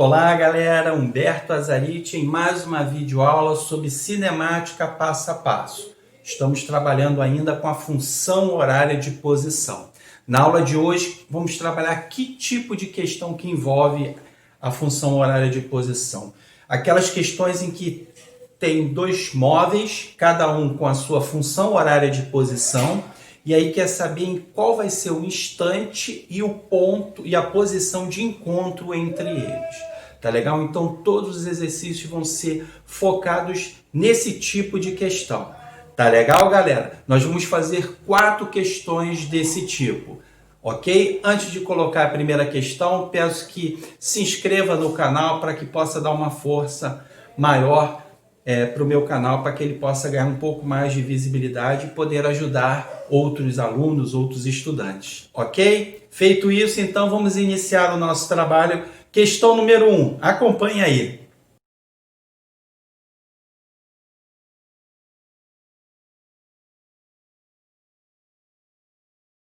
Olá galera, Humberto Azariti em mais uma videoaula sobre cinemática passo a passo. Estamos trabalhando ainda com a função horária de posição. Na aula de hoje vamos trabalhar que tipo de questão que envolve a função horária de posição. Aquelas questões em que tem dois móveis, cada um com a sua função horária de posição, e aí quer saber em qual vai ser o instante e o ponto e a posição de encontro entre eles. Tá legal? Então todos os exercícios vão ser focados nesse tipo de questão. Tá legal, galera? Nós vamos fazer 4 questões desse tipo. Ok? Antes de colocar a primeira questão, peço que se inscreva no canal para que possa dar uma força maior para o meu canal, para que ele possa ganhar um pouco mais de visibilidade e poder ajudar outros alunos, outros estudantes. Ok? Feito isso, então vamos iniciar o nosso trabalho. Questão número 1. Acompanhe aí.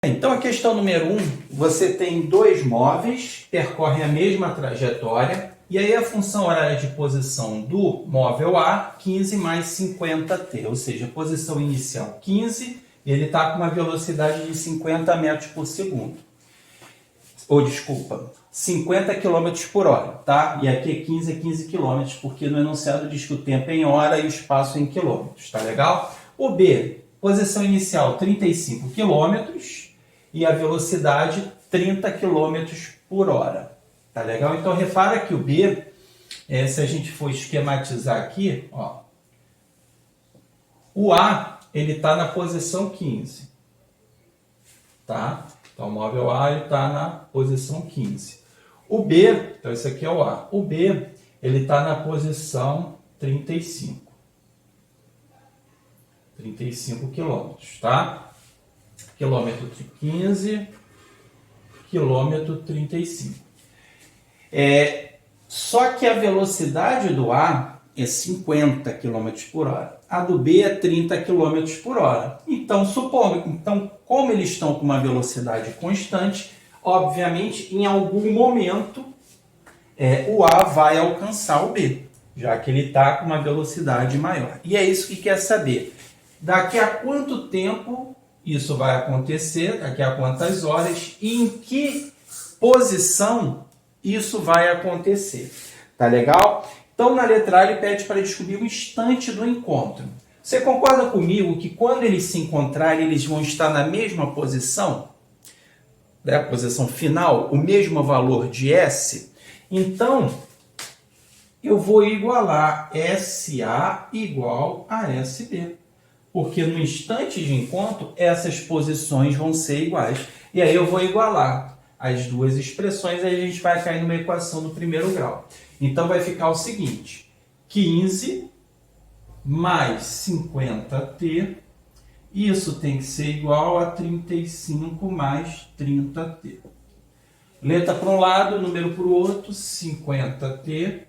Então, a questão número 1, você tem dois móveis, percorrem a mesma trajetória, e aí a função horária de posição do móvel A, 15 mais 50t, ou seja, a posição inicial 15, e ele está com uma velocidade de 50 metros por segundo. Ou, desculpa, 50 km por hora, tá? E aqui é 15 km, porque no enunciado diz que o tempo é em hora e o espaço é em quilômetros, tá legal? O B, posição inicial 35 km, e a velocidade 30 km por hora. Tá legal? Então repara que o B, se a gente for esquematizar aqui, ó, o A ele está na posição 15. Tá? Então o móvel A está na posição 15. O B, então esse aqui é o A. O B ele está na posição 35. 35 quilômetros, tá? Quilômetro 15, quilômetro 35. Só que a velocidade do A é 50 km por hora. A do B é 30 km por hora. Então, como eles estão com uma velocidade constante, obviamente, em algum momento, o A vai alcançar o B, já que ele está com uma velocidade maior. E é isso que quer saber. Daqui a quanto tempo isso vai acontecer, daqui a quantas horas, e em que posição isso vai acontecer. Tá legal? Então, na letra A, ele pede para descobrir o instante do encontro. Você concorda comigo que quando eles se encontrarem, eles vão estar na mesma posição? Né? Posição final, o mesmo valor de S? Então, eu vou igualar SA igual a SB. Porque no instante de encontro, essas posições vão ser iguais. E aí eu vou igualar as duas expressões, aí a gente vai cair numa equação no primeiro grau. Então vai ficar o seguinte, 15 mais 50t, isso tem que ser igual a 35 mais 30t. Letra para um lado, número para o outro, 50t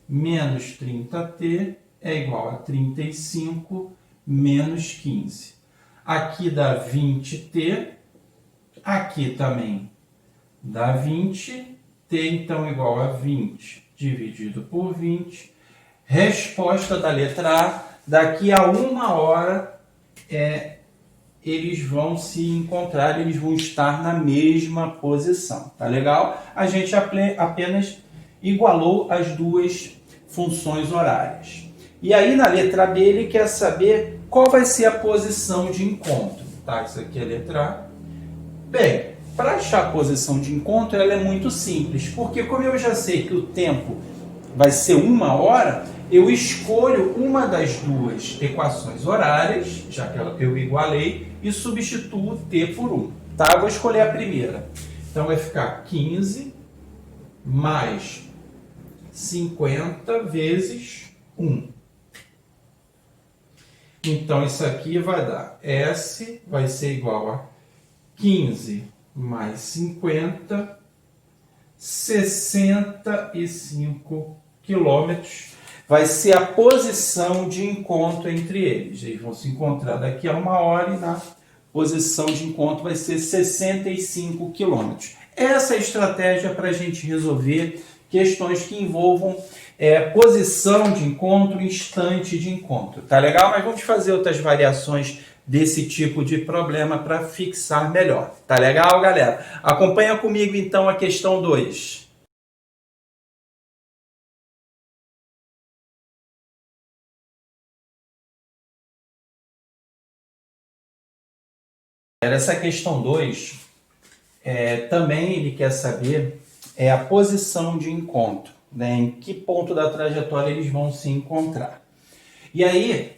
menos 30t é igual a 35 menos 15. Aqui dá 20t, aqui também dá 20, t então igual a 20 dividido por 20. Resposta da letra A, daqui a 1 hora eles vão se encontrar, eles vão estar na mesma posição. Tá legal? A gente apenas igualou as duas funções horárias. E aí na letra B ele quer saber qual vai ser a posição de encontro. Tá? Isso aqui é a letra A. Bem, para achar a posição de encontro ela é muito simples, porque como eu já sei que o tempo vai ser 1 hora, eu escolho uma das duas equações horárias, já que eu igualei, e substituo o t por 1. Tá? Eu vou escolher a primeira. Então vai ficar 15 mais 50 vezes 1. Então, isso aqui vai dar S, vai ser igual a 15 mais 50, 65 quilômetros. Vai ser a posição de encontro entre eles. Eles vão se encontrar daqui a 1 hora e na posição de encontro vai ser 65 quilômetros. Essa é a estratégia para a gente resolver questões que envolvam posição de encontro, instante de encontro. Tá legal? Mas vamos fazer outras variações desse tipo de problema para fixar melhor. Tá legal, galera? Acompanha comigo então a questão 2. Essa questão 2, também ele quer saber a posição de encontro, né? Em que ponto da trajetória eles vão se encontrar. E aí,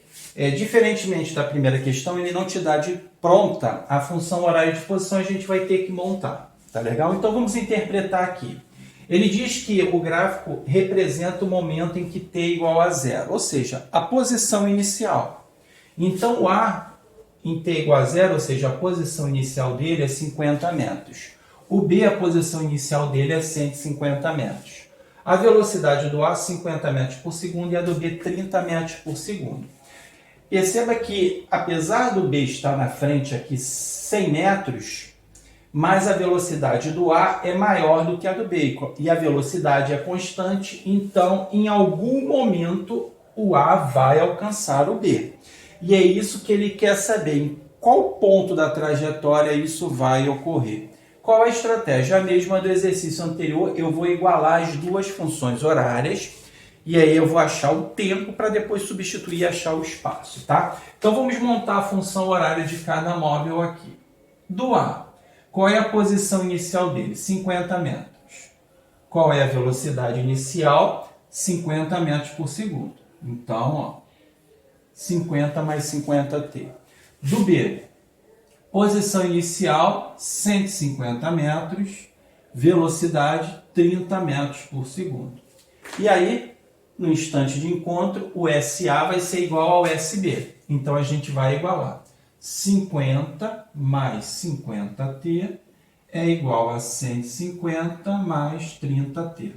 diferentemente da primeira questão, ele não te dá de pronta a função horária de posição, a gente vai ter que montar, tá legal? Então vamos interpretar aqui. Ele diz que o gráfico representa o momento em que t igual a zero, ou seja, a posição inicial. Então o A em t igual a zero, ou seja, a posição inicial dele é 50 metros. O B, a posição inicial dele é 150 metros. A velocidade do A, 50 metros por segundo, e a do B, 30 metros por segundo. Perceba que, apesar do B estar na frente aqui 100 metros, mas a velocidade do A é maior do que a do B. E a velocidade é constante, então, em algum momento, o A vai alcançar o B. E é isso que ele quer saber, em qual ponto da trajetória isso vai ocorrer. Qual a estratégia? A mesma do exercício anterior, eu vou igualar as duas funções horárias, e aí eu vou achar o tempo para depois substituir e achar o espaço, tá? Então vamos montar a função horária de cada móvel aqui. Do A, qual é a posição inicial dele? 50 metros. Qual é a velocidade inicial? 50 metros por segundo. Então, ó, 50 mais 50t. Do B, posição inicial, 150 metros, velocidade, 30 metros por segundo. E aí, no instante de encontro, o SA vai ser igual ao SB. Então, a gente vai igualar. 50 mais 50t é igual a 150 mais 30t.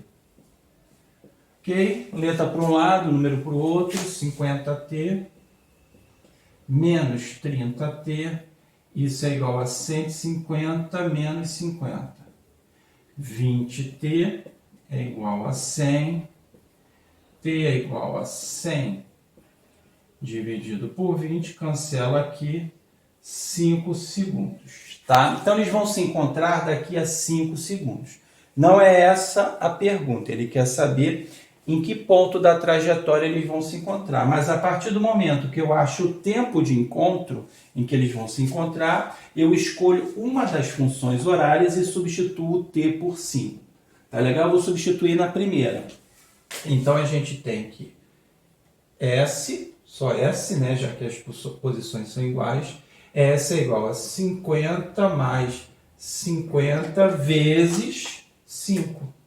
Ok? Letra para um lado, número para o outro, 50t menos 30t, isso é igual a 150 menos 50. 20t é igual a 100, t é igual a 100 dividido por 20, cancela aqui 5 segundos. Tá? Então eles vão se encontrar daqui a 5 segundos. Não é essa a pergunta, ele quer saber em que ponto da trajetória eles vão se encontrar. Mas a partir do momento que eu acho o tempo de encontro em que eles vão se encontrar, eu escolho uma das funções horárias e substituo o t por 5. Tá legal? Vou substituir na primeira. Então a gente tem que S, só S, né, já que as posições são iguais, S é igual a 50 mais 50 vezes 5.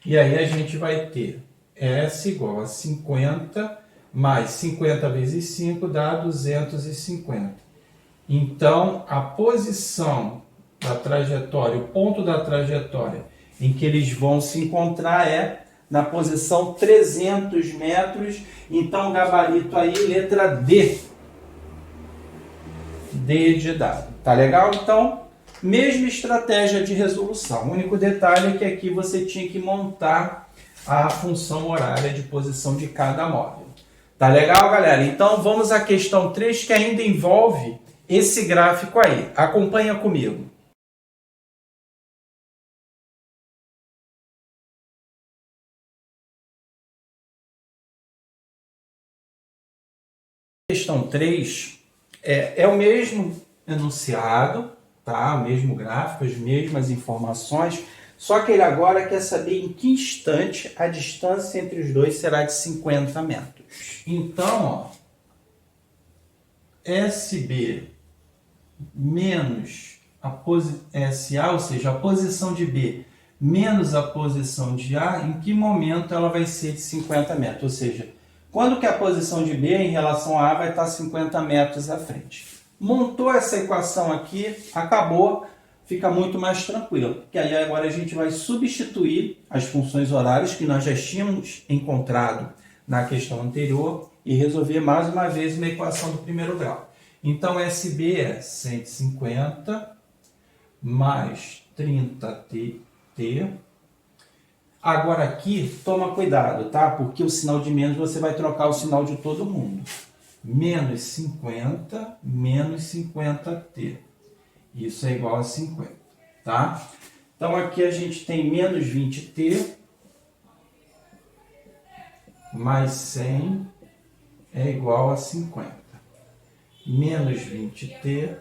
E aí a gente vai ter S igual a 50 mais 50 vezes 5 dá 250. Então, a posição da trajetória, o ponto da trajetória em que eles vão se encontrar é na posição 300 metros. Então, gabarito aí, letra D. D de dado. Tá legal? Então, mesma estratégia de resolução. O único detalhe é que aqui você tinha que montar a função horária de posição de cada móvel. Tá legal, galera? Então vamos à questão 3, que ainda envolve esse gráfico aí. Acompanha comigo. Questão 3 é o mesmo enunciado, tá? O mesmo gráfico, as mesmas informações, só que ele agora quer saber em que instante a distância entre os dois será de 50 metros. Então, ó, SB menos SA, ou seja, a posição de B menos a posição de A, em que momento ela vai ser de 50 metros? Ou seja, quando que a posição de B em relação a A vai estar 50 metros à frente. Montou essa equação aqui, acabou, fica muito mais tranquilo. Porque aí agora a gente vai substituir as funções horárias que nós já tínhamos encontrado na questão anterior e resolver mais uma vez uma equação do primeiro grau. Então, SB é 150 mais 30t Agora aqui, toma cuidado, tá? Porque o sinal de menos você vai trocar o sinal de todo mundo. Menos 50, menos 50t. Isso é igual a 50, tá? Então aqui a gente tem menos 20t mais 100 é igual a 50. Menos 20t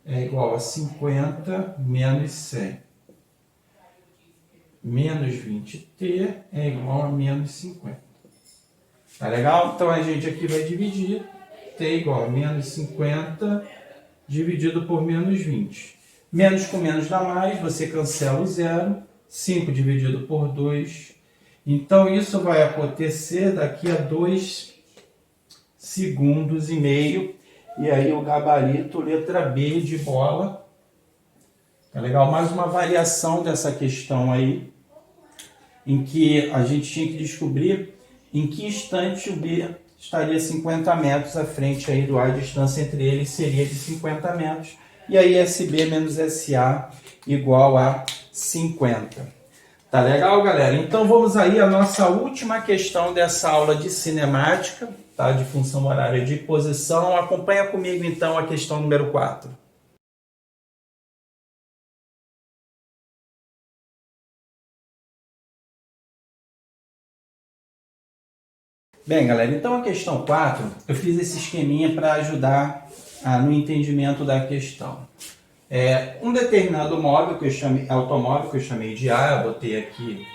é igual a 50 menos 100. Menos 20t é igual a menos 50. Tá legal? Então a gente aqui vai dividir. T é igual a menos 50 dividido por menos 20. Menos com menos dá mais, você cancela o zero. 5 dividido por 2. Então isso vai acontecer daqui a 2 segundos e meio. E aí o gabarito, letra B de bola. Tá legal? Mais uma variação dessa questão aí, em que a gente tinha que descobrir em que instante o B estaria 50 metros à frente aí do A, a distância entre eles seria de 50 metros. E aí SB menos SA igual a 50. Tá legal, galera? Então vamos aí à nossa última questão dessa aula de cinemática, tá? De função horária de posição. Acompanha comigo então a questão número 4. Bem, galera, então a questão 4, eu fiz esse esqueminha para ajudar no entendimento da questão. Um determinado móvel, automóvel que eu chamei de A, eu botei aqui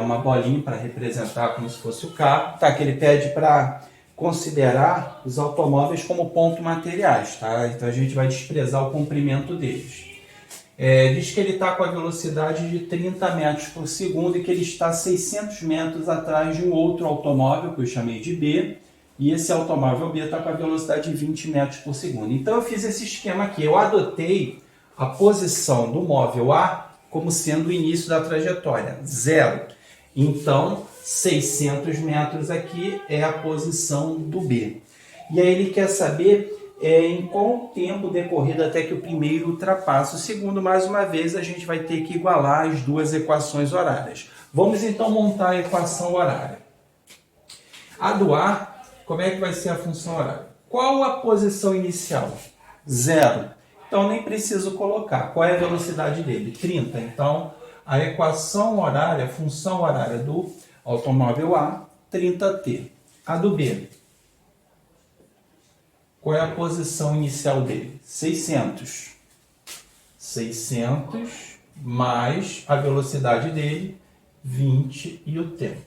uma bolinha para representar como se fosse o carro, tá? Que ele pede para considerar os automóveis como ponto materiais, tá? Então a gente vai desprezar o comprimento deles. Diz que ele está com a velocidade de 30 metros por segundo e que ele está 600 metros atrás de um outro automóvel, que eu chamei de B, e esse automóvel B está com a velocidade de 20 metros por segundo. Então eu fiz esse esquema aqui, eu adotei a posição do móvel A como sendo o início da trajetória, 0. Então 600 metros aqui é a posição do B. E aí ele quer saber em qual tempo decorrido até que o primeiro ultrapasse o segundo. Mais uma vez, a gente vai ter que igualar as duas equações horárias. Vamos então montar a equação horária. A do A, como é que vai ser a função horária? Qual a posição inicial? 0. Então nem preciso colocar. Qual é a velocidade dele? 30. Então a equação horária, a função horária do automóvel A, 30t. A do B. Qual é a posição inicial dele? 600. 600 mais a velocidade dele, 20 e o tempo.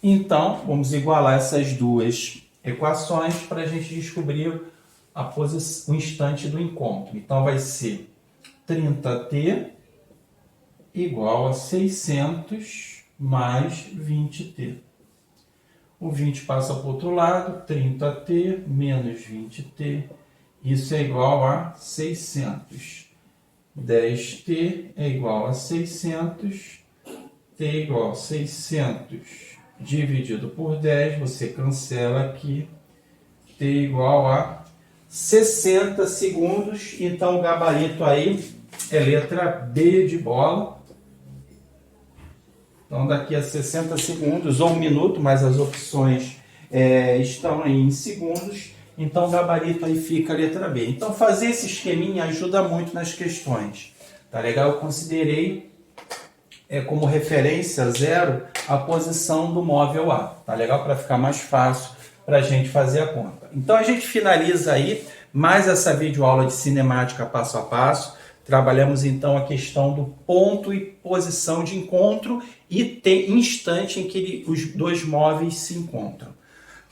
Então, vamos igualar essas duas equações para a gente descobrir o instante do encontro. Então, vai ser 30t igual a 600 mais 20t. O 20 passa para o outro lado, 30t menos 20t, isso é igual a 600. 10t é igual a 600, t é igual a 600 dividido por 10, você cancela aqui, t é igual a 60 segundos, então o gabarito aí é letra B de bola. Então, daqui a 60 segundos ou 1 minuto, mas as opções estão aí em segundos. Então, o gabarito aí fica a letra B. Então, fazer esse esqueminha ajuda muito nas questões. Tá legal? Eu considerei como referência 0 a posição do móvel A. Tá legal? Para ficar mais fácil para a gente fazer a conta. Então, a gente finaliza aí mais essa videoaula de cinemática passo a passo. Trabalhamos então a questão do ponto e posição de encontro e instante em que os dois móveis se encontram.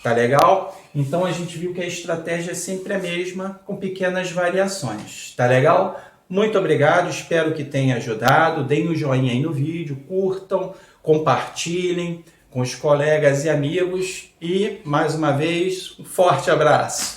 Tá legal? Então a gente viu que a estratégia é sempre a mesma, com pequenas variações. Tá legal? Muito obrigado, espero que tenha ajudado. Deem um joinha aí no vídeo, curtam, compartilhem com os colegas e amigos. E, mais uma vez, um forte abraço!